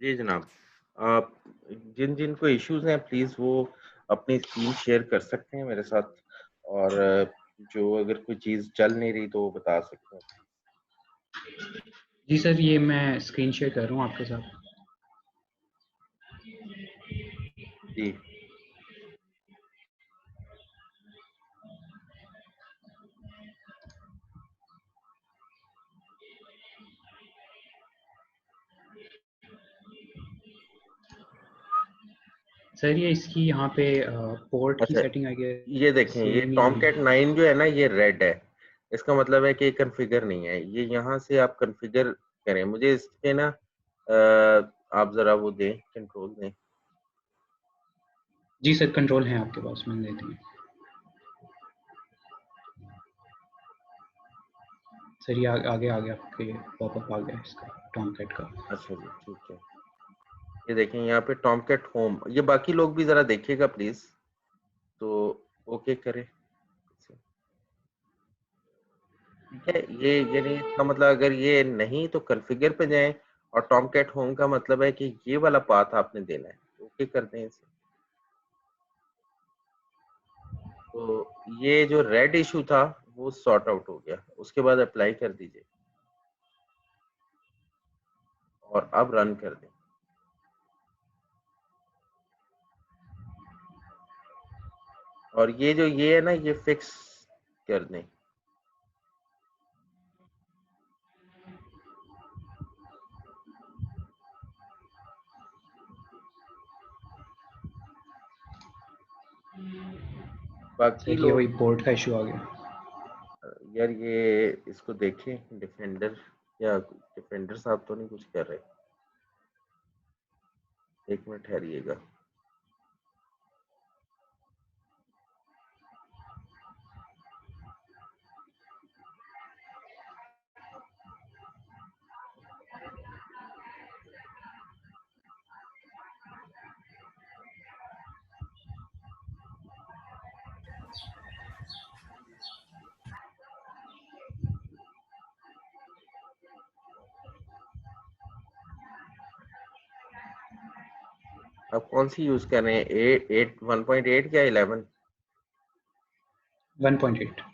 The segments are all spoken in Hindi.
जी जनाब। आप जिन को इश्यूज़ हैं प्लीज़ वो अपनी स्क्रीन शेयर कर सकते हैं मेरे साथ और जो अगर कोई चीज़ चल नहीं रही तो वो बता सकते हैं। जी सर, ये मैं स्क्रीन शेयर कर रहा हूँ आपके साथ। जी। सर ये इसकी यहाँ पे पोर्ट की अच्छा, सेटिंग आई है, ये देखें ये सेम नहीं हो टॉमकैट रही। 9 जो है ना ये रेड है। इसका मतलब है कि ये कॉन्फ़िगर नहीं है। ये यहाँ से आप कॉन्फ़िगर करें। मुझे इसके ना आप ज़रा वो दें, कंट्रोल दें। जी सर, कंट्रोल है आपके पास, मैंने दे दिए। सर ये आगे आ गया, आपके पॉपअप आ गया इसका टॉमकैट का। अच्छा जी, ठीक है। ये देखें यहाँ पे टॉमकैट होम, ये बाकी लोग भी ज़रा देखिएगा प्लीज़। तो ओके करें। ठीक है, ये यानी इसका मतलब अगर ये नहीं तो कॉन्फ़िगर पे जाएँ और टॉमकैट होम का मतलब है कि ये वाला पाथ आपने देना है। ओके कर दें इसे। तो ये जो रेड इश्यू था वो सॉर्ट आउट हो गया। उसके बाद अप्लाई कर दीजिए। और अब रन कर दें। और ये जो ये है ना ये फिक्स कर दें। बाकी सर ये वही लोग पोर्ट का इशू आ गया। यार ये इसको देखें डिफेंडर, या डिफेंडर साहब तो नहीं कुछ कर रहे। एक मिनट ठहरिएगा। आप कौन सी यूज कर रहे हैं? 1.8 या 11? 1.8।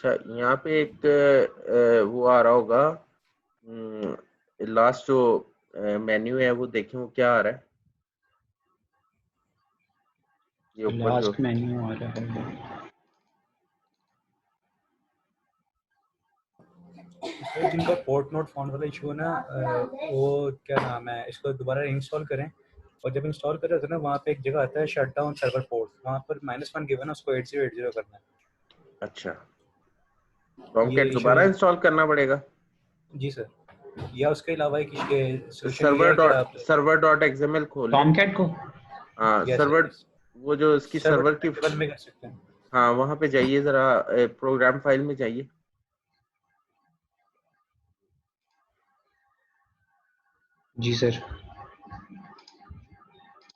अच्छा, यहाँ पे एक वो आ रहा होगा। लास्ट जो मेन्यू है वो देखें वो क्या आ रहा है। ये ऊपर जो लास्ट मेन्यू आ रहा है। तो जिनका पोर्ट नोट फाउंड वाला इशू है ना, वो क्या नाम है, इसको दोबारा इंस्टॉल करें। और जब इंस्टॉल करें तो ना वहाँ पे एक जगह आता है शट डाउन सर्वर पोर्ट, वहाँ पर -1 गिवन है, उसको 8080 करना है। अच्छा, ये टॉमकैट इशू दोबारा इंस्टॉल करना पड़ेगा। जी सर, या उसके अलावा एक सोल्यूशन ये है कि आप सर्वर डॉट एक्सएमएल खोल लें। टॉमकैट को। हाँ यस सर्वर, वो जो इसकी सर्वर सर्वर की, लेवल में कर सकते हैं। हाँ वहाँ पे जाइए ज़रा, प्रोग्राम फाइल में जाइए। जी सर।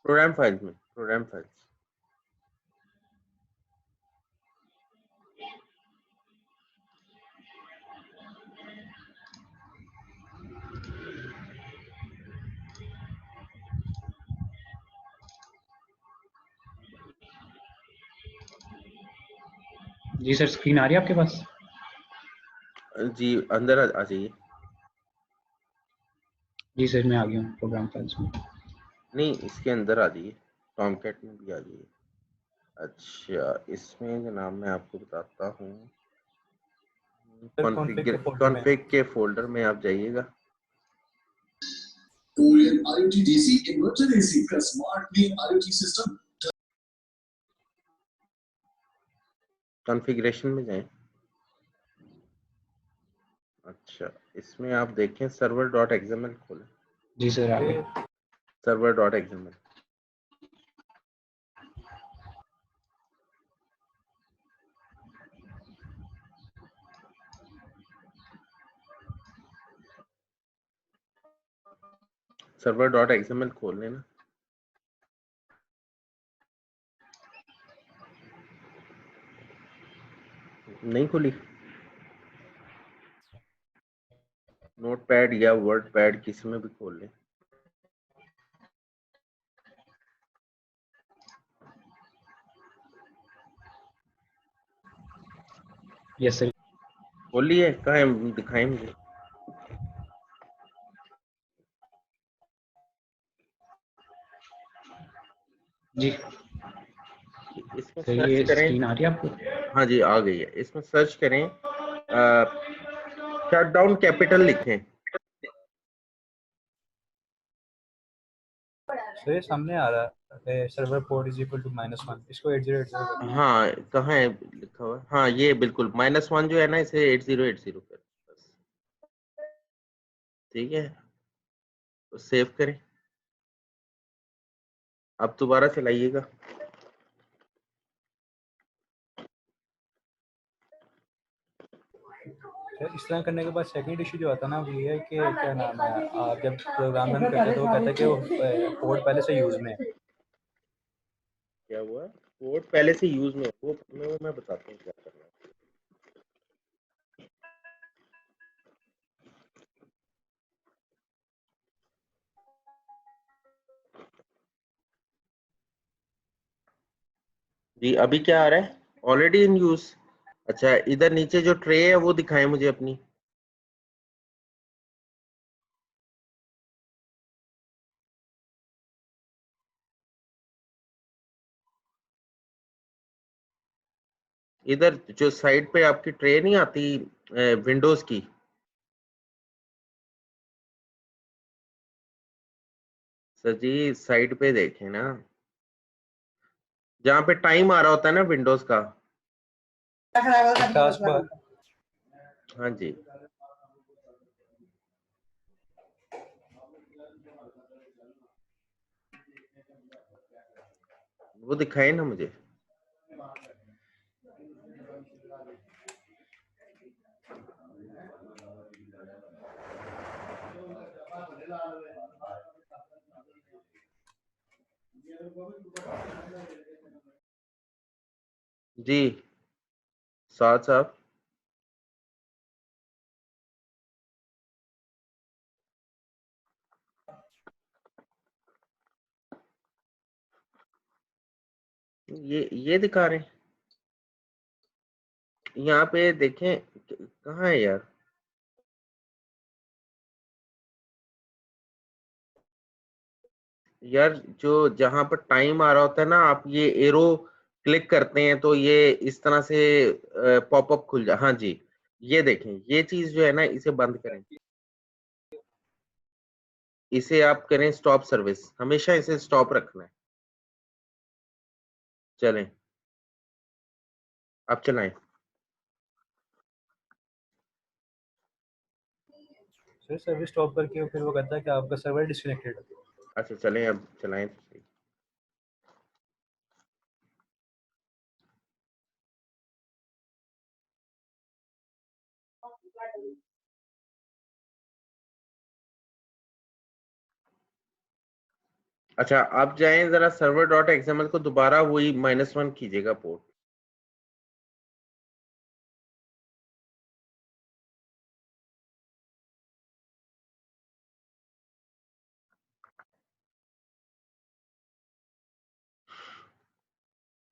प्रोग्राम फाइल में, प्रोग्राम फाइल। जी सर, स्क्रीन आ रही है आपके पास? जी अंदर आ जाइए। जी सर, मैं आ गया हूँ प्रोग्राम फाइल्स में। नहीं इसके अंदर आ जाइए, टॉमकैट में भी आ जाइए। अच्छा, इसमें जनाब मैं आपको बताता हूँ। सर कॉन्फ़िग के फोल्डर में कॉन्फ़िग के फोल्डर में आप जाइएगा। Korean IoT DC inverter AC का smart green IoT system. Configuration में जाएं। अच्छा, इसमें आप देखें सर्वर डॉट एक्सएमएल खोलें। जी सर आ गए। Server dot XML. Server dot XML खोल लेना। नहीं खुली? नोटपैड या वर्ड पैड किसी में भी खोल लें। Yes sir. खोली है? कहाँ है? दिखाएं मुझे। जी इसमें सर सर्च ये करें। स्क्रीन आ रही है आपको? हाँ जी आ गई है। इसमें सर्च करें, शट डाउन कैपिटल लिखें। सर ये सामने आ रहा है, server port is equal to -1, इसको 8080 करना है। हाँ कहाँ है लिखा हुआ? हाँ ये बिल्कुल -1 जो है ना, इसे 8080 कर बस। ठीक है, तो सेव करें। अब दोबारा चलाइएगा। सर इस तरह करने के बाद सेकंड इशू जो आता है ना, वो ये है कि क्या नाम है, आप जब प्रोग्राम रन करते हैं तो वो कहता है कि वो पोर्ट पहले से यूज में है। क्या हुआ? पोर्ट पहले से यूज में है। वो मैं बताता हूँ क्या करना है। जी अभी क्या आ रहा है? Already in use. अच्छा इधर नीचे जो ट्रे है वो दिखाएं मुझे अपनी। इधर जो साइड पे आपकी ट्रे नहीं आती विंडोज की, सर जी साइड पे देखें ना, जहाँ पे टाइम आ रहा होता है ना विंडोज का। Task bar. हाँ जी वो दिखाए ना मुझे। जी साथ साहब, ये दिखा रहे हैं। यहाँ पे देखें कहाँ है यार? यार जो जहां पर टाइम आ रहा होता है ना, आप ये एरो क्लिक करते हैं तो ये इस तरह से पॉपअप खुल जा। हाँ जी ये देखें, ये चीज जो है ना इसे बंद करें। इसे आप करें स्टॉप सर्विस, हमेशा इसे स्टॉप रखना है। चलें अब चलाएं। सर सर्विस स्टॉप करके फिर वो कहता है कि आपका सर्वर डिस्कनेक्टेड है। अच्छा चलें अब चलाएं तो सही। अच्छा आप जाएं जरा सर्वर डॉट एक्सएमएल को दोबारा वही -1 कीजिएगा पोर्ट।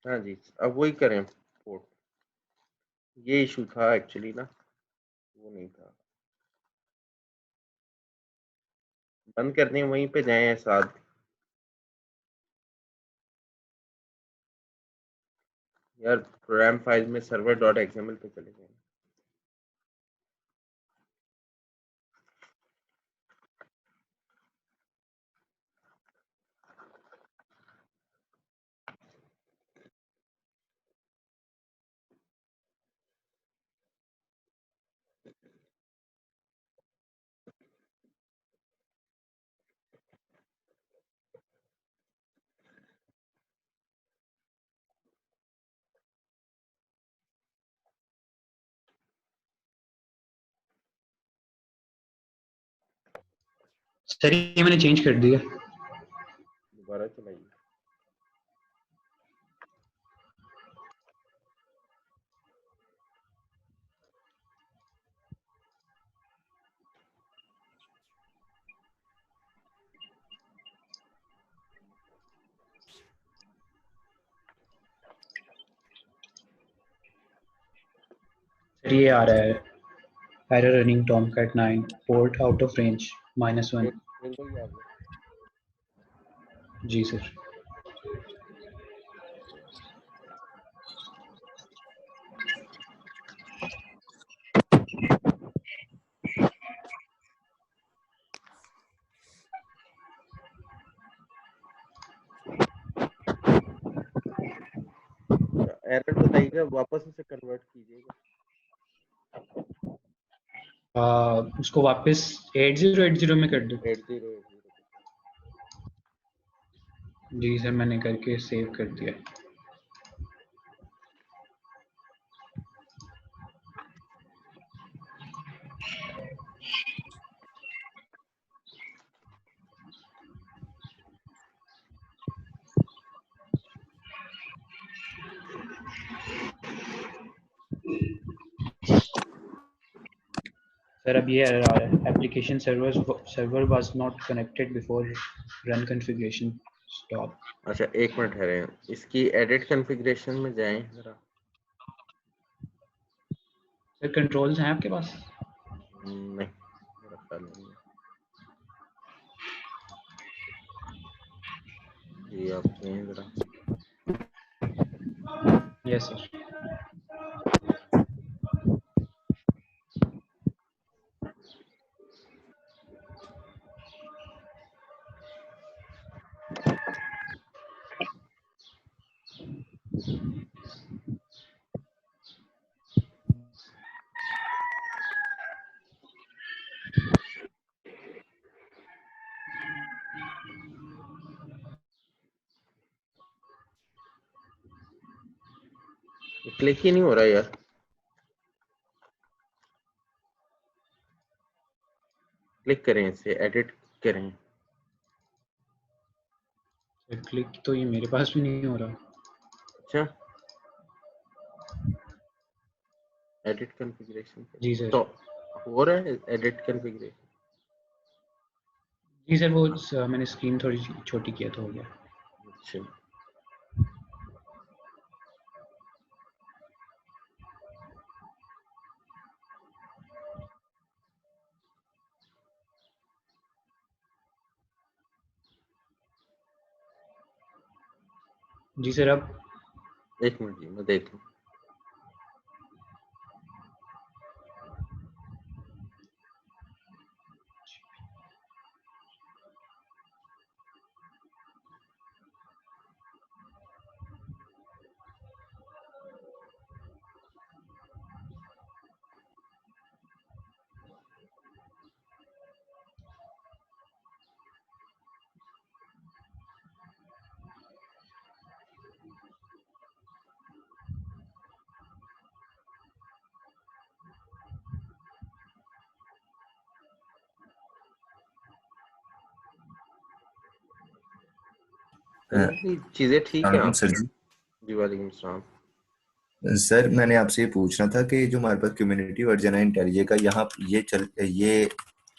हाँ जी अब वही करें पोर्ट। ये इशू था एक्चुअली ना, वो नहीं था। बंद कर दें, वहीं पे जाएं साथ। यार प्रोग्राम फाइल में सर्वर डॉट एक्सएमएल पे चले जाएं। सर ये मैंने चेंज कर दिया। दोबारा चलाइए। सर ये आ रहा है error running Tomcat 9 port out of range -1। मेरे को ही आ गया। जी सर। एरर बताइएगा, वापस उसे कन्वर्ट कीजिएगा। उसको वापस 8080 में कर दो। 8080। जी सर मैंने करके सेव कर दिया। सर अब ये एरर आ रहा है application server was not connected before run configuration stop. अच्छा एक मिनट ठहरे, इसकी एडिट कॉन्फ़िगरेशन में जाएं जरा। सर कंट्रोल्स हैं आपके पास? नहीं मेरा ख्याल नहीं है। जी आप जाएं जरा। Yes sir. क्लिक ही नहीं हो रहा यार। क्लिक करें, इसे एडिट करें। सर क्लिक तो ये मेरे पास भी नहीं हो रहा। अच्छा एडिट कॉन्फ़िगरेशन जी सर। तो हो रहा है एडिट कॉन्फ़िगरेशन। जी सर वो मैंने स्क्रीन थोड़ी छोटी किया तो हो गया। अच्छा जी सर अब एक मिनट जी मैं देख लूँ। चीजें ठीक है अस्सलाम आप। सर जी। जी वालेकुम सलाम। सर मैंने आपसे ये पूछना था कि जो हमारे पास कम्युनिटी वर्जन है इंटेलिजे का, यहाँ ये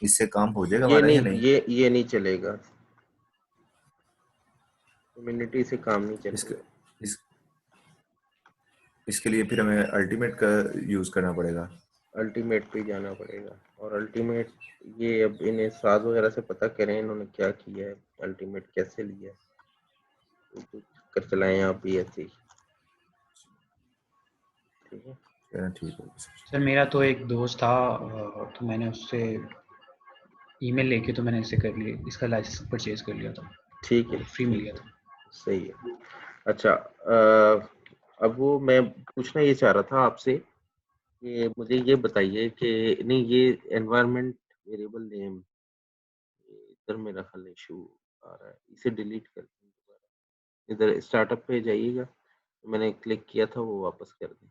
इससे काम हो जाएगा ये हमारा या नहीं, नहीं? ये नहीं चलेगा, कम्युनिटी से काम नहीं इसके चलेगा। इस, इसके लिए फिर हमें अल्टीमेट का यूज़ करना पड़ेगा। अल्टीमेट पे जाना पड़ेगा, और अल्टीमेट ये अब इन्हें साज वगैरह से पता करें इन्होंने क्या किया है, अल्टीमेट कैसे लिया है, तो कर चलाएं आप भी ऐसे ही। ठीक है ठीक है सर। सर मेरा तो एक दोस्त था तो मैंने उससे ईमेल लेके तो मैंने इसे कर लिया, इसका लाइसेंस परचेज कर लिया था, ठीक है फ्री मिल गया था। सही है। अच्छा अब वो मैं पूछना ये चाह रहा था आपसे कि मुझे ये बताइए कि नहीं ये एनवायरनमेंट वेरिएबल नेम इधर मेरा ख्याल इशू आ रहा है, इसे डिलीट कर दें दोबारा। इधर स्टार्टअप पे जाइएगा, मैंने क्लिक किया था वो वापस कर दें,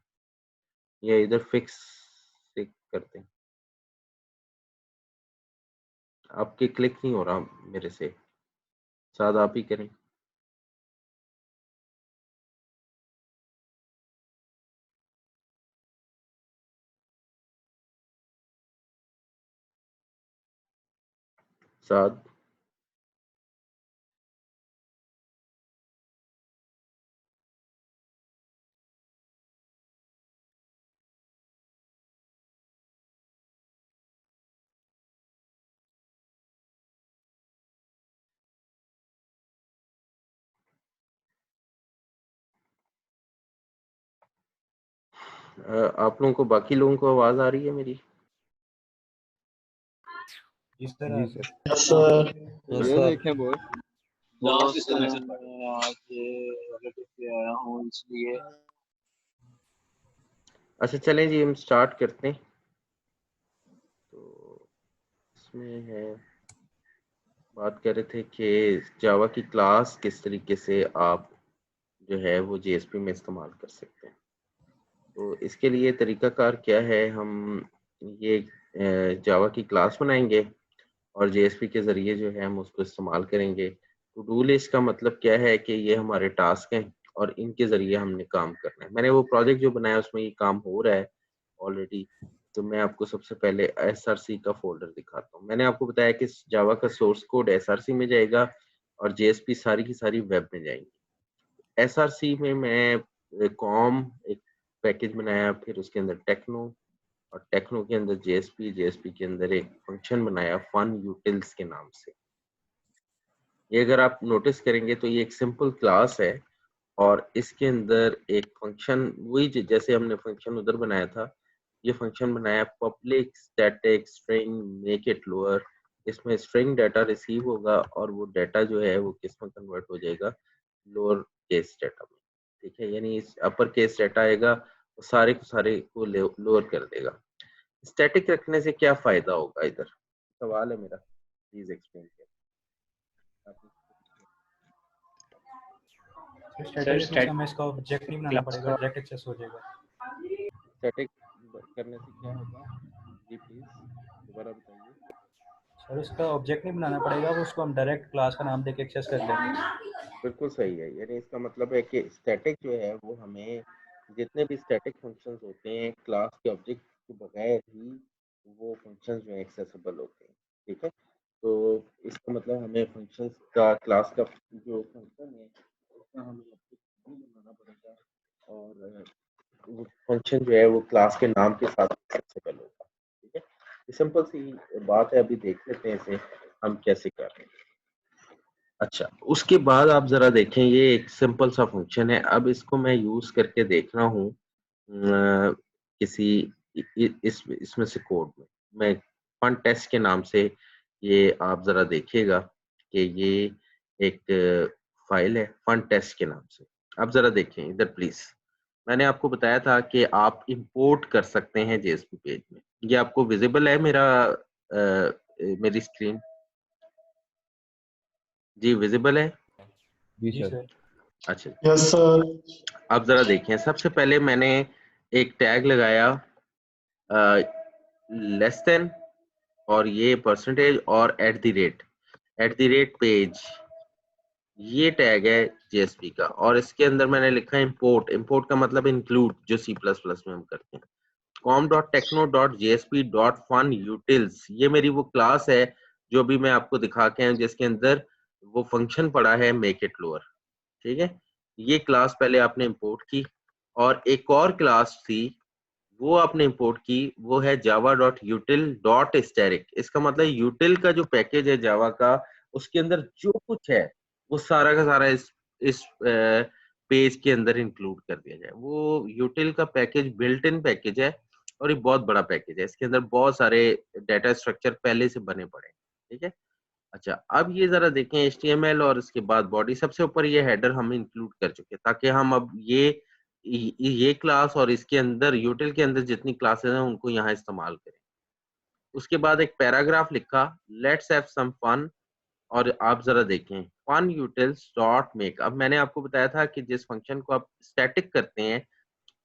या इधर फिक्स से कर दें। आपके क्लिक नहीं हो रहा मेरे से, शायद आप ही करें। साद आप लोगों को, बाकी लोगों को आवाज आ रही है मेरी? जिस तरह जी सर। सर ये देखें बोल। बॉस मैं आज रिलेटिव पे आया हूँ इसलिए। अच्छा चलें जी, हम स्टार्ट करते हैं। तो इसमें है, बात कर रहे थे कि जावा की क्लास किस तरीके से आप जो है वो जेएसपी में इस्तेमाल कर सकते हैं। तो इसके लिए तरीकाकार क्या है, हम ये जावा की क्लास बनाएंगे और जेएसपी के ज़रिए जो है हम उसको इस्तेमाल करेंगे। टू डू लिस्ट का मतलब क्या है कि ये हमारे टास्क हैं और इनके ज़रिए हमने काम करना है। मैंने वो प्रोजेक्ट जो बनाया उसमें ये काम हो रहा है ऑलरेडी। तो मैं आपको सबसे पहले एसआरसी का फ़ोल्डर दिखाता हूँ। मैंने आपको बताया कि जावा का सोर्स कोड एसआरसी में जाएगा और जेएसपी सारी की सारी वेब में जाएंगी। एसआरसी में मैं कॉम एक पैकेज बनाया, फिर उसके अंदर टेक्नो, और टेक्नो के अंदर जेएसपी, जेएसपी के अंदर एक फंक्शन बनाया फन यूटिल्स के नाम से। ये अगर आप नोटिस करेंगे तो ये एक सिंपल क्लास है और इसके अंदर एक फंक्शन, वही जैसे हमने फंक्शन उधर बनाया था, ये फंक्शन बनाया public static string make it lower. इसमें स्ट्रिंग डाटा रिसीव होगा और वो डाटा जो है वो किस में कन्वर्ट हो जाएगा, लोअर केस डाटा में। ठीक है, यानी इस अपर केस डाटा आएगा वो सारे को सारे को लोअर कर देगा। स्टैटिक रखने से क्या फायदा होगा, इधर सवाल है मेरा, प्लीज एक्सप्लेन करें। स्टैटिक सर में हमें इसका ऑब्जेक्ट नहीं बनाना क्लास पड़ेगा, का डायरेक्ट एक्सेस हो जाएगा। स्टैटिक करने से क्या होगा जी, प्लीज दोबारा बताइए। सर इसका ऑब्जेक्ट नहीं बनाना पड़ेगा, वो उसको हम डायरेक्ट क्लास का नाम देके एक्सेस कर लेंगे। बिल्कुल सही है, यानी इसका मतलब है कि स्टैटिक जो है वो हमें, जितने भी स्टैटिक फंक्शंस होते हैं क्लास के ऑब्जेक्ट के बगैर ही वो फंक्शंस जो है एक्सेसिबल होते हैं। ठीक है, तो इसका मतलब हमें फंक्शंस का, क्लास का जो फंक्शन है उसका हमें ऑब्जेक्ट नहीं बनाना पड़ेगा और वो फंक्शन जो है वो क्लास के नाम के साथ एक्सेसिबल होगा। ठीक है, ये सिंपल सी बात है। अभी देख लेते हैं इसे हम कैसे कर रहे हैं। अच्छा, उसके बाद आप ज़रा देखें, ये एक सिंपल सा फंक्शन है। अब इसको मैं यूज़ करके देख रहा हूँ किसी इसमें से कोड में। मैं फन टेस्ट के नाम से, ये आप ज़रा देखिएगा कि ये एक फाइल है फन टेस्ट के नाम से। आप ज़रा देखें इधर प्लीज़। मैंने आपको बताया था कि आप इंपोर्ट कर सकते हैं जेएसपी पेज में। ये आपको विजिबल है मेरा मेरी स्क्रीन? जी विजिबल है? जी जी सर। सर। अच्छा, यस सर। आप जरा देखें। सबसे पहले मैंने एक टैग लगाया लेस देन और ये परसेंटेज और एट द रेट पेज, ये टैग है जेएसपी का। और इसके अंदर मैंने लिखा है इंपोर्ट। इंपोर्ट का मतलब इंक्लूड, जो सी प्लस प्लस में हम करते हैं। com.techno.jsp.funutils, ये मेरी वो क्लास है जो भी मैं आपको दिखा के आया, जिसके अंदर वो फंक्शन पड़ा है मेक इट लोअर। ठीक है, ये क्लास पहले आपने इंपोर्ट की और एक और क्लास थी वो आपने इंपोर्ट की, वो है java.util.static। इसका मतलब यूटिल का जो पैकेज है जावा का, उसके अंदर जो कुछ है वो सारा का सारा इस पेज के अंदर इंक्लूड कर दिया जाए। वो यूटिल का पैकेज बिल्ट इन पैकेज है और ये बहुत बड़ा पैकेज है। इसके अंदर बहुत सारे डाटा स्ट्रक्चर पहले से बने पड़े हैं। ठीक है, अच्छा अब ये जरा देखें HTML और इसके बाद बॉडी। सबसे ऊपर ये हेडर हम इंक्लूड कर चुके हैं ताकि हम अब ये क्लास और इसके अंदर यूटिल के अंदर जितनी क्लासेस हैं उनको यहाँ इस्तेमाल करें। उसके बाद एक पैराग्राफ लिखा, लेट्स हैव सम फन। और आप जरा देखें फन यूटिल्स डॉट मेक। अब मैंने आपको बताया था कि जिस फंक्शन को आप स्टैटिक करते हैं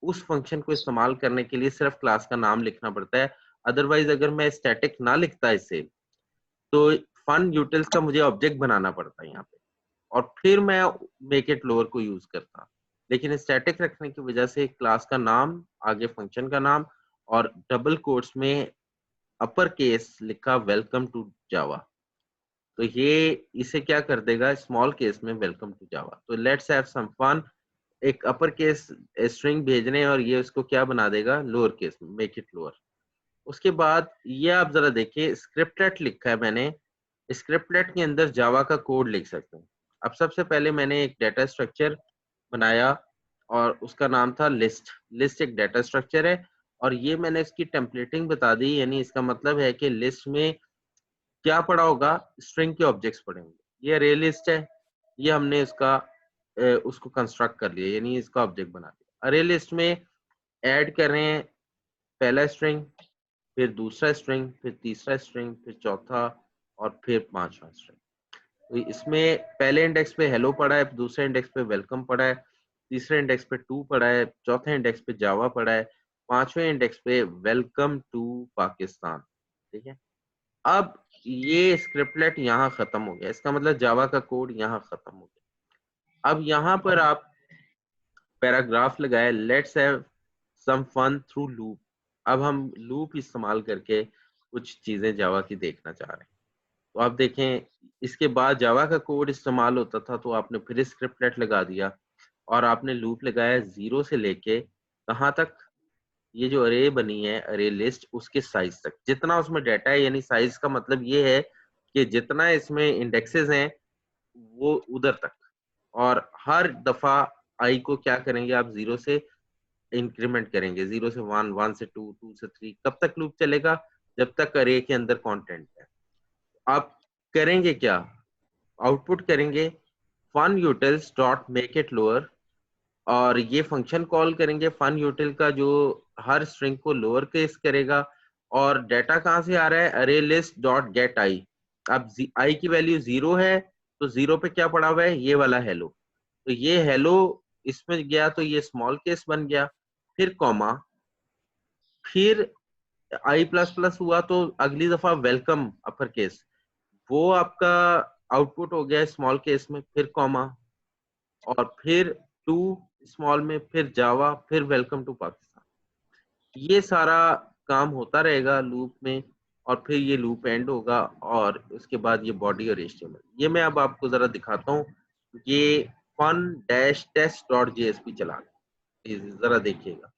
उस फंक्शन को इस्तेमाल करने के लिए सिर्फ क्लास का नाम लिखना पड़ता है। अदरवाइज अगर मैं स्टैटिक ना लिखता इसे तो फन यूटिल्स का मुझे ऑब्जेक्ट बनाना पड़ता है यहाँ पे, और फिर मैं मेक इट लोअर को यूज करता। लेकिन स्टैटिक रखने की वजह से क्लास का नाम, आगे फंक्शन का नाम, और डबल कोट्स में अपर केस लिखा वेलकम टू जावा, तो ये इसे क्या कर देगा स्मॉल केस में वेलकम टू जावा। तो लेट्स हैव सम फन, एक अपर केस स्ट्रिंग भेजने और ये उसको क्या बना देगा लोअर केस में, मेक इट लोअर। उसके बाद ये आप जरा देखिए स्क्रिप्टलेट लिखा है मैंने, स्क्रिप्टलेट के अंदर जावा का कोड लिख सकते हैं। अब सबसे पहले मैंने एक डाटा स्ट्रक्चर बनाया और उसका नाम था लिस्ट। लिस्ट एक डाटा स्ट्रक्चर है और ये मैंने इसकी टेम्पलेटिंग बता दी, यानी इसका मतलब है कि लिस्ट में क्या पड़ा होगा, स्ट्रिंग के ऑब्जेक्ट्स पड़े होंगे। ये अरे लिस्ट है, ये हमने उसको कंस्ट्रक्ट कर लिया, यानी इसका ऑब्जेक्ट बना दिया। अरे लिस्ट में ऐड कर रहे हैं पहला स्ट्रिंग, फिर दूसरा स्ट्रिंग, फिर तीसरा स्ट्रिंग, फिर चौथा और फिर पांचवा स्ट्रिंग। तो इसमें पहले इंडेक्स पे हेलो पड़ा है, दूसरे इंडेक्स पे वेलकम पड़ा है, तीसरे इंडेक्स पे टू पड़ा है, चौथे इंडेक्स पे जावा पड़ा है, पांचवें इंडेक्स पे वेलकम टू पाकिस्तान। ठीक है, अब ये स्क्रिप्टलेट यहाँ खत्म हो गया, इसका मतलब जावा का कोड यहाँ खत्म हो गया। अब यहाँ पर आप पैराग्राफ लगाए, let's have some fun through loop. अब हम लूप इस्तेमाल करके कुछ चीजें जावा की देखना चाह रहे हैं। तो आप देखें, इसके बाद जावा का कोड इस्तेमाल होता था तो आपने फिर स्क्रिप्टलेट लगा दिया और आपने लूप लगाया 0 से लेके कहाँ तक, ये जो अरे बनी है अरे लिस्ट, उसके साइज तक, जितना उसमें डाटा है। यानी साइज का मतलब ये है कि जितना इसमें इंडेक्सेस हैं वो उधर तक, और हर दफा आई को क्या करेंगे आप 0 से इंक्रीमेंट करेंगे, 0 से 1, 1 से 2, 2 से 3, कब तक लूप चलेगा, जब तक अरे के अंदर कंटेंट है। आप करेंगे क्या, आउटपुट करेंगे fun utils dot make it lower, और ये फंक्शन कॉल करेंगे फन यूटिल का जो हर स्ट्रिंग को लोअर केस करेगा। और डाटा कहाँ से आ रहा है, अरे लिस्ट डॉट गेट आई। अब आई की वैल्यू 0 है तो 0 पे क्या पड़ा हुआ है, ये वाला हेलो, तो ये हेलो इसमें गया तो ये स्मॉल केस बन गया, फिर कॉमा, फिर आई प्लस प्लस हुआ तो अगली दफा वेलकम अपर केस, वो आपका आउटपुट हो गया स्मॉल केस में, फिर कॉमा, और फिर टू स्मॉल में, फिर जावा, फिर वेलकम टू पाकिस्तान। ये सारा काम होता रहेगा लूप में, और फिर ये लूप एंड होगा और उसके बाद ये बॉडी और HTML। ये मैं अब आपको जरा दिखाता हूँ, ये fun dash test dot JSP चला जरा देखिएगा।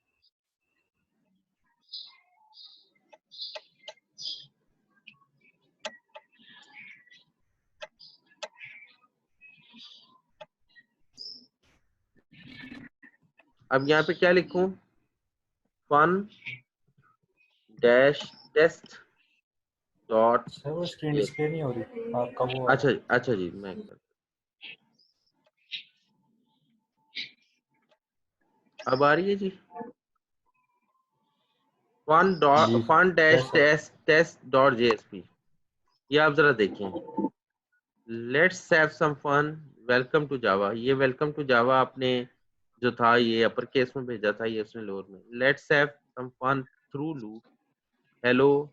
अब यहाँ पे क्या लिखूं, fun dash test dot, sir वो स्क्रीन डिस्प्ले नहीं हो रही आपका वो। अच्छा जी, मैं अब आ रही है जी, fun dash test dot JSP। ये आप जरा देखें, let's have some fun welcome to Java. ये वेलकम टू जावा आपने जो था ये अपर केस में भेजा था, ये उसने लोअर में। Let's have some fun through loop hello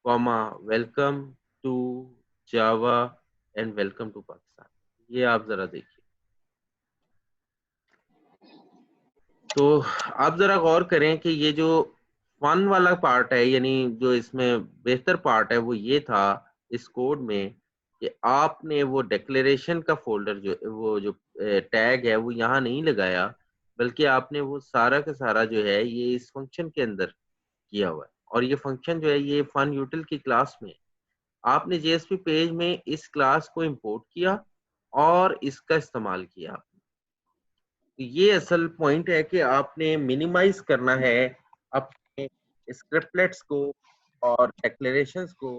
comma welcome to Java and welcome to Pakistan. ये आप जरा देखिए। तो आप जरा गौर करें कि ये जो फन वाला पार्ट है, यानी जो इसमें बेहतर पार्ट है वो ये था इस कोड में कि आपने वो डिक्लेरेशन का फोल्डर जो टैग है वो यहाँ नहीं लगाया, बल्कि आपने वो सारा का सारा जो है ये इस फंक्शन के अंदर किया हुआ है। और ये फंक्शन जो है ये फन यूटिल की क्लास में, आपने JSP पेज में इस क्लास को इंपोर्ट किया और इसका इस्तेमाल किया। ये असल पॉइंट है कि आपने मिनिमाइज करना है अपने स्क्रिप्टलेट्स को और डिक्लेरेशंस को,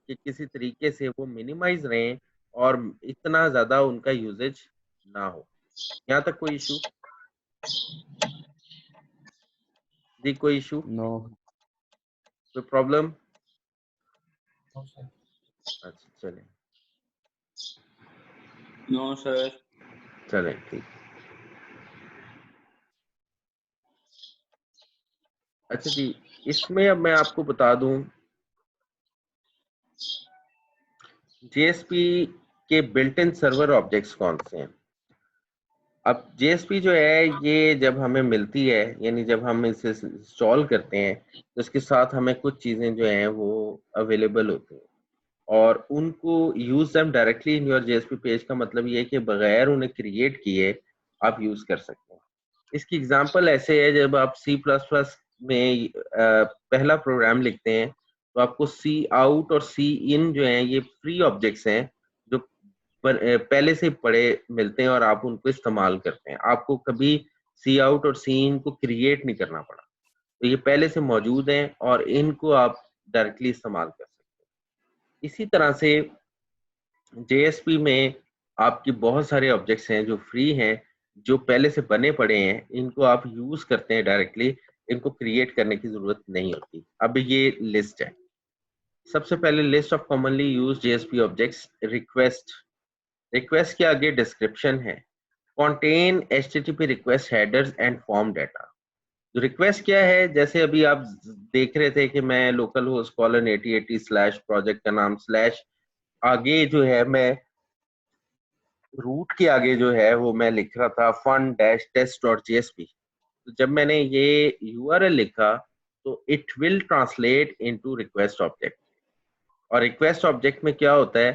कि किसी तरीके से वो मिनिमाइज रहें और इतना ज्यादा उनका यूजेज ना हो। यहाँ तक कोई इशू जी, कोई इशू, नो कोई प्रॉब्लम? अच्छा चलें, नो सर। चलें ठीक। अच्छा जी, इसमें अब मैं आपको बता दूं JSP के बिल्ट इन सर्वर ऑब्जेक्ट्स कौन से हैं? अब JSP जो है ये जब हमें मिलती है, यानी जब हम इसे इंस्टॉल करते हैं, तो इसके साथ हमें कुछ चीजें जो हैं वो अवेलेबल होती हैं और उनको use them directly in your JSP page का मतलब ये है कि बगैर उन्हें क्रिएट किए आप यूज कर सकते हैं। इसकी एग्जांपल ऐसे है, जब आप C++ में पहला प्रोग्राम लिखते हैं तो आपको C आउट और C इन जो हैं ये फ्री ऑब्जेक्ट्स हैं जो पहले से पड़े मिलते हैं और आप उनको इस्तेमाल करते हैं। आपको कभी C आउट और C इन को क्रिएट नहीं करना पड़ा, तो ये पहले से मौजूद हैं और इनको आप डायरेक्टली इस्तेमाल कर सकते हैं। इसी तरह से JSP में आपकी बहुत सारे ऑब्जेक्ट्स हैं जो फ्री हैं, जो पहले से बने पड़े हैं, इनको आप यूज करते हैं डायरेक्टली, इनको क्रिएट करने की जरूरत नहीं होती। अब ये लिस्ट है। सबसे पहले list of commonly used JSP objects, request के आगे डिस्क्रिप्शन है, contain HTTP request headers and form data। तो रिक्वेस्ट क्या है, जैसे अभी आप देख रहे थे कि मैं local host colon 8080 slash project का नाम स्लैश आगे जो है मैं रूट के आगे जो है वो मैं लिख रहा था fun-test.jsp। तो जब मैंने ये URL लिखा तो it will translate into request object. और रिक्वेस्ट ऑब्जेक्ट में क्या होता है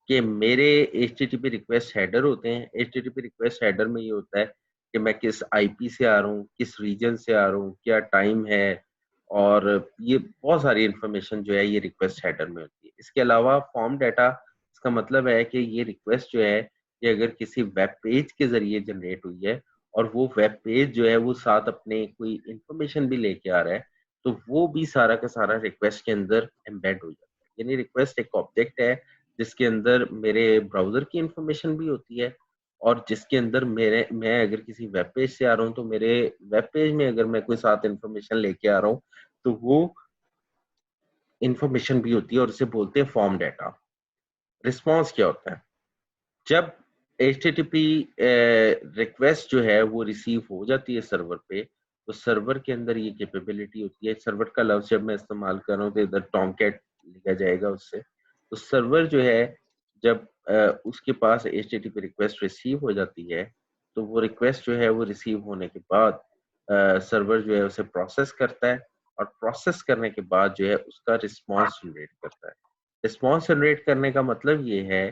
कि मेरे HTTP रिक्वेस्ट हेडर होते हैं। HTTP रिक्वेस्ट हेडर में ये होता है कि मैं किस IP से आ रहा हूँ, किस रीजन से आ रहा हूँ, क्या टाइम है, और ये बहुत सारी इंफॉर्मेशन जो है ये रिक्वेस्ट हेडर में होती है। इसके अलावा फॉर्म डाटा, इसका मतलब है कि ये रिक्वेस्ट जो है ये अगर किसी वेब पेज के जरिए जनरेट हुई है और वो वेब पेज जो है वो साथ अपने कोई इंफॉर्मेशन भी लेके आ रहा है, तो वो भी सारा का सारा रिक्वेस्ट के अंदर एम्बेड हो जाता है। यानी रिक्वेस्ट एक ऑब्जेक्ट है जिसके अंदर मेरे ब्राउजर की इंफॉर्मेशन भी होती है और जिसके अंदर मैं अगर किसी वेब पेज से आ रहा हूँ तो मेरे वेब पेज में अगर मैं कोई साथ इंफॉर्मेशन लेके आ रहा हूँ तो वो इंफॉर्मेशन भी होती है और इसे बोलते हैं फॉर्म डाटा। रिस्पॉन्स क्या होता है, जब HTTP रिक्वेस्ट जो है वो रिसीव हो जाती है सर्वर पे, तो सर्वर के अंदर ये कैपेबिलिटी होती है। सर्वर का लफ्ज जब मैं इस्तेमाल कर रहा हूँ तो इधर टॉमकैट लिखा जाएगा उससे। तो सर्वर जो है जब उसके पास HTTP रिक्वेस्ट रिसीव हो जाती है तो वो रिक्वेस्ट जो है वो रिसीव होने के बाद सर्वर जो है उसे प्रोसेस करता है और प्रोसेस करने के बाद जो है उसका रिस्पॉन्स जनरेट करता है। रिस्पॉन्स जनरेट करने का मतलब ये है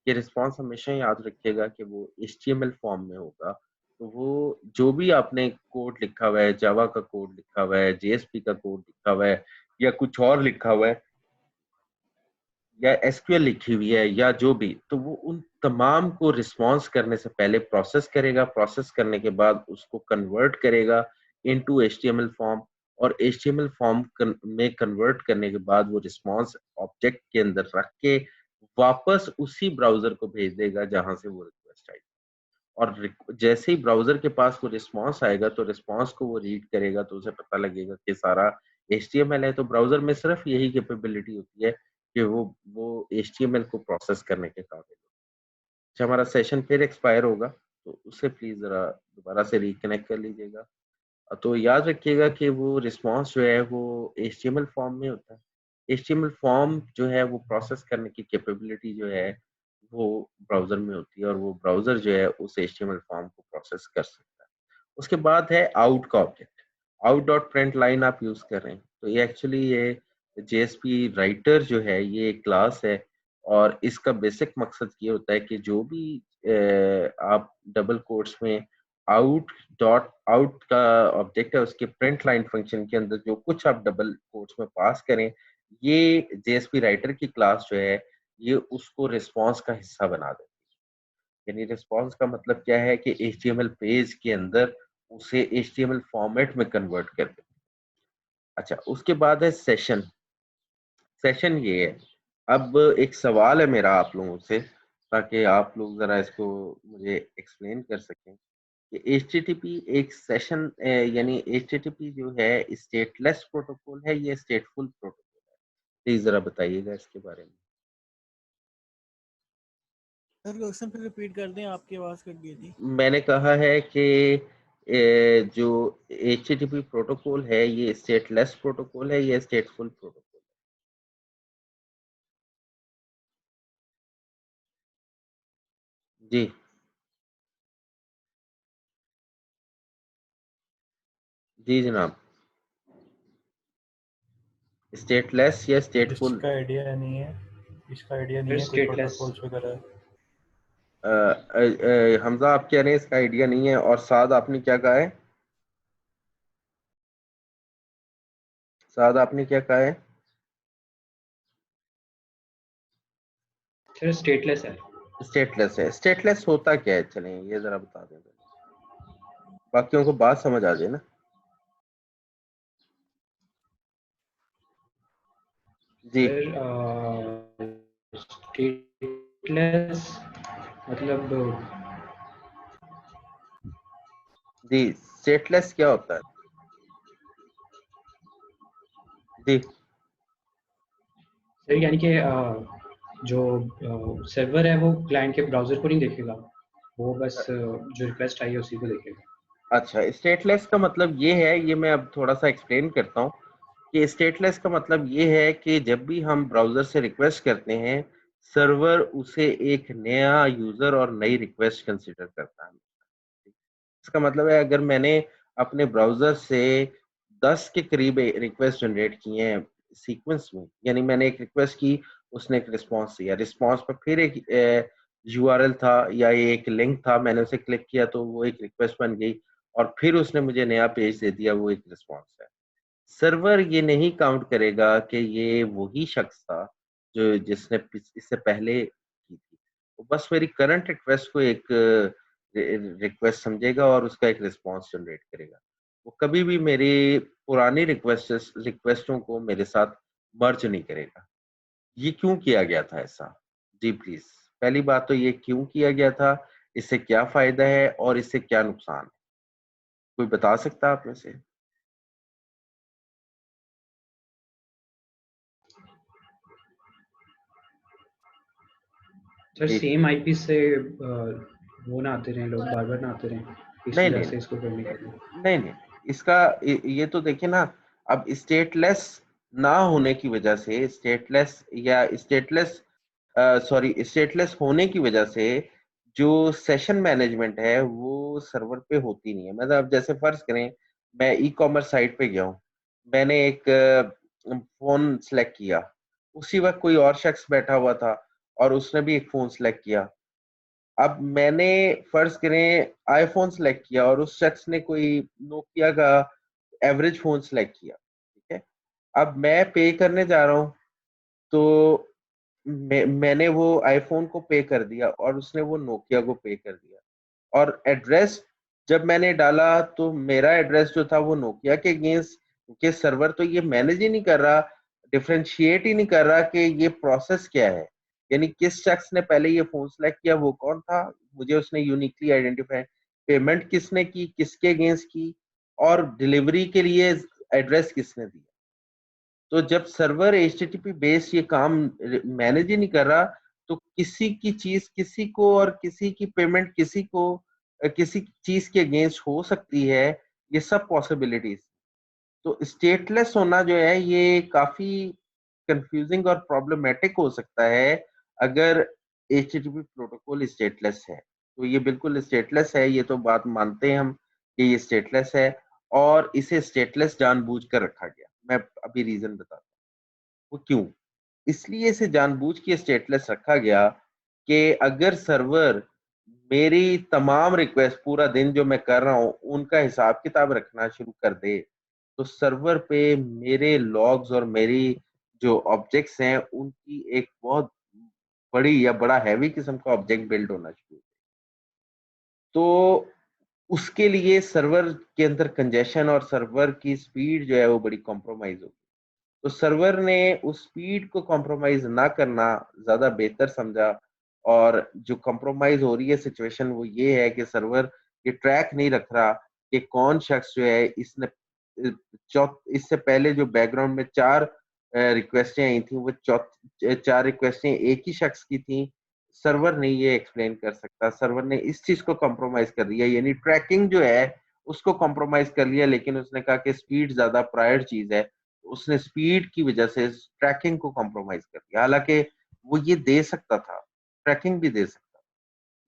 कि रिस्पॉन्स हमेशा याद रखिएगा कि वो HTML फॉर्म में होगा। तो वो जो भी आपने कोड लिखा हुआ है, जावा का कोड लिखा हुआ है, JSP का कोड लिखा हुआ है या कुछ और लिखा हुआ है या SQL लिखी हुई है या जो भी, तो वो उन तमाम को रिस्पॉन्स करने से पहले प्रोसेस करेगा। प्रोसेस करने के बाद उसको कन्वर्ट करेगा इनटू HTML फॉर्म और HTML फॉर्म में कन्वर्ट करने के बाद वो रिस्पॉन्स ऑब्जेक्ट के अंदर रख के वापस उसी ब्राउजर को भेज देगा जहां से वो रिक्वेस्ट आई। और जैसे ही ब्राउजर के पास वो रिस्पॉन्स आएगा तो रिस्पॉन्स को वो रीड करेगा तो उसे पता लगेगा कि सारा HTML है। तो ब्राउजर में सिर्फ यही कैपेबिलिटी होती है कि वो HTML को प्रोसेस करने के काबिल हो। अच्छा, हमारा सेशन फिर एक्सपायर होगा तो उससे प्लीज जरा दोबारा से रिकनेक्ट कर लीजिएगा। तो याद रखिएगा कि वो रिस्पॉन्स जो है वो HTML फॉर्म में होता है। HTML फॉर्म जो है वो प्रोसेस करने की कैपेबिलिटी जो है वो ब्राउज़र में होती है और वो ब्राउज़र जो है उस HTML फॉर्म को प्रोसेस कर सकता है। उसके बाद है आउट का object. Out dot print line आप यूज़ कर रहे हैं तो ये एक्चुअली ये JSP राइटर जो है ये एक क्लास है और इसका बेसिक मकसद ये होता है कि जो भी आप डबल कोट्स में आउट का ऑब्जेक्ट है उसके प्रिंट लाइन फंक्शन के अंदर जो कुछ आप डबल कोट्स में पास करें, ये JSP राइटर की क्लास जो है ये उसको रिस्पॉन्स का हिस्सा बना देती है। यानी रिस्पॉन्स का मतलब क्या है कि HTML पेज के अंदर उसे HTML फॉर्मेट में कन्वर्ट कर देती है। अच्छा, उसके बाद है सेशन। सेशन ये है, अब एक सवाल है मेरा आप लोगों से ताकि आप लोग जरा इसको मुझे एक्सप्लेन कर सकें कि HTTP एक सेशन यानी HTTP जो है स्टेटलेस प्रोटोकॉल है या स्टेटफुल प्रोटोकॉल है? प्लीज जरा बताइएगा इसके बारे में। सर क्वेश्चन फिर रिपीट कर दें, आपकी आवाज़ कट गई थी। मैंने कहा है कि जो HTTP प्रोटोकॉल है ये स्टेटलेस प्रोटोकॉल है या स्टेटफुल प्रोटोकॉल? जी जी जनाब, स्टेटलेस या स्टेटफुल। इसका आइडिया नहीं है, इसका आइडिया नहीं फिर है कोई स्टेटलेस। प्रोटोकॉल्स वगैरह। हमजा आप कह रहे हैं इसका आइडिया नहीं है, और साद आपने क्या कहा है? साद आपने क्या कहा है? फिर स्टेटलेस है। स्टेटलेस है। स्टेटलेस होता क्या है, चलें ये जरा बता दें, बाकियों को बात समझ आ जाए ना। जी फिर स्टेटलेस मतलब जी, स्टेटलेस क्या होता है? जी सर यानी कि जो सर्वर है वो क्लाइंट के ब्राउजर को नहीं देखेगा, वो बस जो रिक्वेस्ट आई है उसी को देखेगा। अच्छा, स्टेटलेस का मतलब ये है, ये मैं अब थोड़ा सा एक्सप्लेन करता हूँ कि स्टेटलेस का मतलब ये है कि जब भी हम ब्राउजर से रिक्वेस्ट करते हैं, सर्वर उसे एक नया यूजर और नई रिक्वेस्ट कंसीडर करता है। इसका मतलब है अगर मैंने अपने ब्राउजर से 10 के करीब रिक्वेस्ट जनरेट किए हैं सीक्वेंस में, यानी मैंने एक रिक्वेस्ट की, उसने एक रिस्पांस दिया, रिस्पांस पर फिर एक यूआरएल था या एक लिंक था, मैंने उसे क्लिक किया तो वो एक रिक्वेस्ट बन गई, और फिर उसने मुझे नया पेज दे दिया, वो एक रिस्पांस है। सर्वर ये नहीं काउंट करेगा कि ये वही शख्स था जो जिसने इससे पहले की थी, वो बस मेरी करंट रिक्वेस्ट को एक रिक्वेस्ट समझेगा और उसका एक रिस्पांस जनरेट करेगा। वो कभी भी मेरी पुरानी रिक्वेस्टों को मेरे साथ मर्ज नहीं करेगा। ये क्यों किया गया था ऐसा? जी प्लीज, पहली बात तो ये क्यों किया गया था, इससे क्या फायदा है और इससे क्या नुकसान है, कोई बता सकता है आप में से? सर जी सेम आईपी से वो ना आते रहे, लोग बार बार ना आते रहे, इस नहीं वजह नहीं से इसको करने के लिए। नहीं, इसका ये तो देखिए ना, अब स्टेटलेस ना होने की वजह से, स्टेटलेस या स्टेटलेस सॉरी स्टेटलेस होने की वजह से जो सेशन मैनेजमेंट है वो सर्वर पे होती नहीं है। मतलब अब जैसे फर्ज करें मैं ई कॉमर्स साइट पे गया हूँ, मैंने एक फोन सेलेक्ट किया, उसी वक्त कोई और शख्स बैठा हुआ था और उसने भी एक फोन सेलेक्ट किया। अब मैंने फर्ज करें आईफोन सेलेक्ट किया और उस शख्स ने कोई नोकिया का एवरेज फोन सेलेक्ट किया, ठीक है। अब मैं पे करने जा रहा हूँ, तो मैंने वो आईफोन को पे कर दिया और उसने वो नोकिया को पे कर दिया, और एड्रेस जब मैंने डाला तो मेरा एड्रेस जो था वो नोकिया के अगेंस्ट, क्योंकि सर्वर तो ये मैनेज ही नहीं कर रहा, डिफरेंशिएट ही नहीं कर रहा कि ये प्रोसेस क्या है, यानी किस शख्स ने पहले ये फोन सेलेक्ट किया, वो कौन था, मुझे उसने यूनिकली आइडेंटिफाई, पेमेंट किसने की, किसके अगेंस्ट की, और डिलीवरी के लिए एड्रेस किसने दिया। तो जब सर्वर एचटीटीपी बेस ये काम मैनेज ही नहीं कर रहा, तो किसी की चीज किसी को और किसी की पेमेंट किसी को किसी चीज के अगेंस्ट हो सकती है, ये सब पॉसिबिलिटीज। तो स्टेटलेस होना जो है ये काफी कंफ्यूजिंग और प्रॉब्लमेटिक हो सकता है अगर एचटीटीपी प्रोटोकॉल स्टेटलेस है। तो ये बिल्कुल स्टेटलेस है, ये तो बात मानते हैं हम कि ये स्टेटलेस है, और इसे स्टेटलेस जानबूझकर रखा गया। मैं अभी रीजन बताता हूँ वो क्यों। इसलिए इसे जानबूझ के स्टेटलेस रखा गया कि अगर सर्वर मेरी तमाम रिक्वेस्ट पूरा दिन जो मैं कर रहा हूँ उनका हिसाब किताब रखना शुरू कर दे, तो सर्वर पे मेरे लॉग्स और मेरी जो ऑब्जेक्ट्स हैं उनकी एक बहुत बड़ी या बड़ा हैवी किस्म का ऑब्जेक्ट बिल्ड होना शुरू। तो उसके लिए सर्वर के अंदर कंजेशन और सर्वर की स्पीड जो है वो बड़ी कॉम्प्रोमाइज होगी। तो सर्वर ने उस स्पीड को कॉम्प्रोमाइज ना करना ज्यादा बेहतर समझा, और जो कॉम्प्रोमाइज हो रही है सिचुएशन वो ये है कि सर्वर ये ट्रैक नहीं रख रहा कि कौन शख्स जो है इसने इससे पहले जो बैकग्राउंड में 4 रिक्वेस्टें आई थी, वो चार रिक्वेस्टें एक ही शख्स की थी। सर्वर नहीं ये एक्सप्लेन कर सकता, सर्वर ने इस चीज को कॉम्प्रोमाइज कर दिया, यानी ट्रैकिंग जो है उसको कॉम्प्रोमाइज कर लिया, लेकिन उसने कहा कि स्पीड ज्यादा प्रायर चीज है, उसने स्पीड की वजह से ट्रैकिंग को कॉम्प्रोमाइज कर दिया। हालांकि वो ये दे सकता था, ट्रैकिंग भी दे सकता था,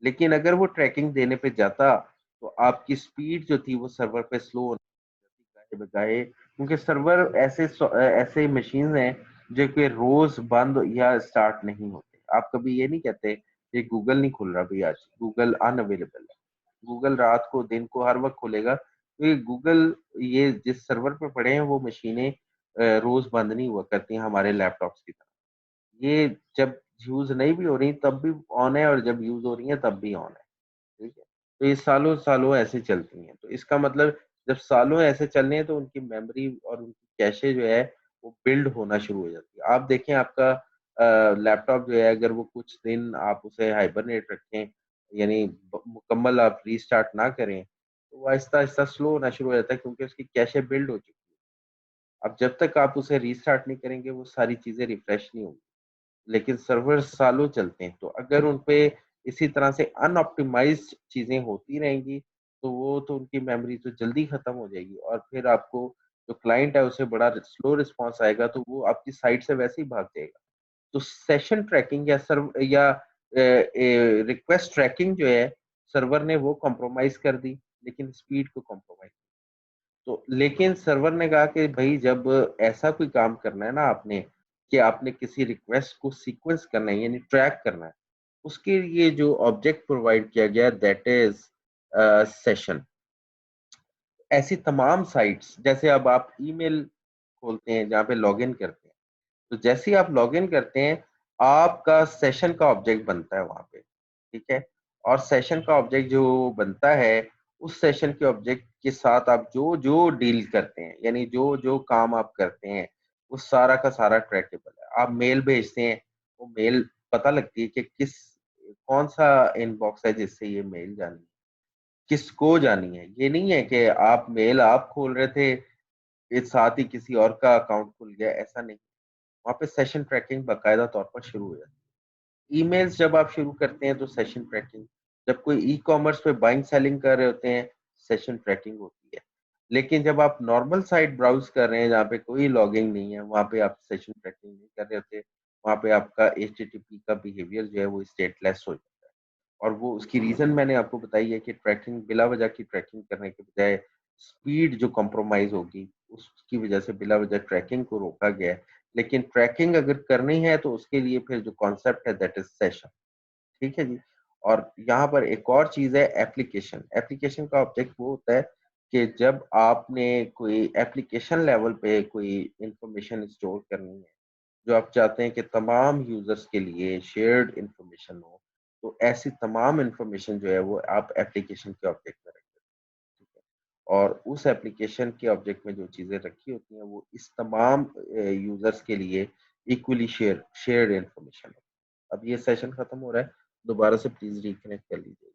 लेकिन अगर वो ट्रैकिंग देने पे जाता तो आपकी स्पीड जो थी वो सर्वर पे स्लो गाहे बगाहे, क्योंकि सर्वर ऐसे मशीन हैं जो कि रोज बंद या स्टार्ट नहीं होते। आप कभी ये नहीं कहते ये गूगल नहीं खुल रहा भाई, आज गूगल अनअवेलेबल है। गूगल रात को दिन को हर वक्त खुलेगा, क्योंकि गूगल ये जिस सर्वर पे पड़े हैं वो मशीनें रोज बंद नहीं हुआ करती हैं हमारे लैपटॉप्स की तरह। ये जब यूज नहीं भी हो रही तब भी ऑन है, और जब यूज हो रही है तब भी ऑन है। ठीक है, तो ये सालों सालों ऐसे चलती हैं। तो इसका मतलब जब सालों ऐसे चल रहे हैं तो उनकी मेमोरी और उनकी कैशे जो है वो बिल्ड होना शुरू हो जाती है। आप देखें आपका लैपटॉप जो है, अगर वो कुछ दिन आप उसे हाइबरनेट रखें, यानी मुकम्मल आप रीस्टार्ट ना करें, तो वो आहिस्ता आहिस्ता स्लो होना शुरू हो जाता है, क्योंकि उसकी कैशे बिल्ड हो चुकी है। अब जब तक आप उसे रीस्टार्ट नहीं करेंगे वो सारी चीजें रिफ्रेश नहीं होंगी। लेकिन सर्वर सालों चलते हैं, तो अगर उन पे इसी तरह से अनऑप्टिमाइज़्ड चीज़ें होती रहेंगी, तो वो तो उनकी मेमोरी तो जल्दी खत्म हो जाएगी, और फिर आपको जो क्लाइंट है उसे बड़ा स्लो रिस्पॉन्स आएगा, तो वो आपकी साइट से वैसे ही भाग जाएगा। तो सेशन ट्रैकिंग या रिक्वेस्ट ट्रैकिंग जो है, सर्वर ने वो कॉम्प्रोमाइज़ कर दी, लेकिन स्पीड को कॉम्प्रोमाइज़। तो लेकिन सर्वर ने कहा कि भई जब ऐसा कोई काम करना है ना आपने, कि आपने किसी रिक्वेस्ट को सीक्वेंस करना है यानी ट्रैक करना है, उसके लिए जो ऑब्जेक्ट प्रोवाइड किया गया दैट इज़ सेशन। ऐसी तमाम साइट्स जैसे अब आप ईमेल खोलते हैं जहाँ पे लॉगिन करते हैं, तो जैसे ही आप लॉगिन करते हैं, आपका सेशन का ऑब्जेक्ट बनता है वहाँ पे, ठीक है? और सेशन का ऑब्जेक्ट जो बनता है, उस सेशन के ऑब्जेक्ट के साथ आप जो-जो डील करते हैं, यानी जो-जो काम आप करते हैं, वो सारा का सारा ट्रैकेबल है। आप मेल भेजते हैं, वो मेल पता लगती है कि कौन-सा इनबॉक्स है जिससे ये मेल जानी है, किसको जानी है। ये नहीं है कि आप खोल रहे थे, ये साथ ही किसी और का अकाउंट खुल गया, ऐसा नहीं। वहाँ पे सेशन ट्रैकिंग बाकायदा तौर पर शुरू हो जाती है। ईमेल्स जब आप शुरू करते हैं तो सेशन ट्रैकिंग, जब कोई ई-कॉमर्स पे बाइंग सेलिंग कर रहे होते हैं, सेशन ट्रैकिंग होती है। लेकिन जब आप नॉर्मल साइट ब्राउज़ कर रहे हैं जहाँ पे कोई लॉगिंग नहीं है, वहाँ पे आप सेशन ट्रैकिंग नहीं कर रहे होते। वहाँ पे आपका एचटीटीपी का बिहेवियर जो है वो स्टेटलेस हो जाता है। और वो उसकी रीज़न मैंने आपको बताई है कि ट्रैकिंग बिला वजह की ट्रैकिंग करने के बजाय स्पीड जो कॉम्प्रोमाइज़ होगी, उसकी वजह से बिला वजह ट्रैकिंग को रोका गया है। लेकिन ट्रैकिंग अगर करनी है तो उसके लिए फिर जो कॉन्सेप्ट है दैट इज़ सेशन, ठीक है जी? और यहाँ पर एक और चीज़ है एप्लीकेशन। एप्लीकेशन का ऑब्जेक्ट वो होता है कि जब आपने कोई एप्लीकेशन लेवल पे कोई इन्फॉर्मेशन स्टोर करनी है, जो आप चाहते हैं कि तमाम यूज़र्स के लिए शेयर्ड इन्फॉर्मेशन हो, तो ऐसी तमाम इन्फॉर्मेशन जो है वो आप एप्लीकेशन के ऑब्जेक्ट में रखते हैं, ठीक है? और उस एप्लीकेशन के ऑब्जेक्ट में जो चीज़ें रखी होती हैं वो इस तमाम यूज़र्स के लिए इक्वली शेयर्ड इन्फॉर्मेशन है। अब ये सेशन खत्म हो रहा है, दोबारा से प्लीज़ रिकनेक्ट कर लीजिए।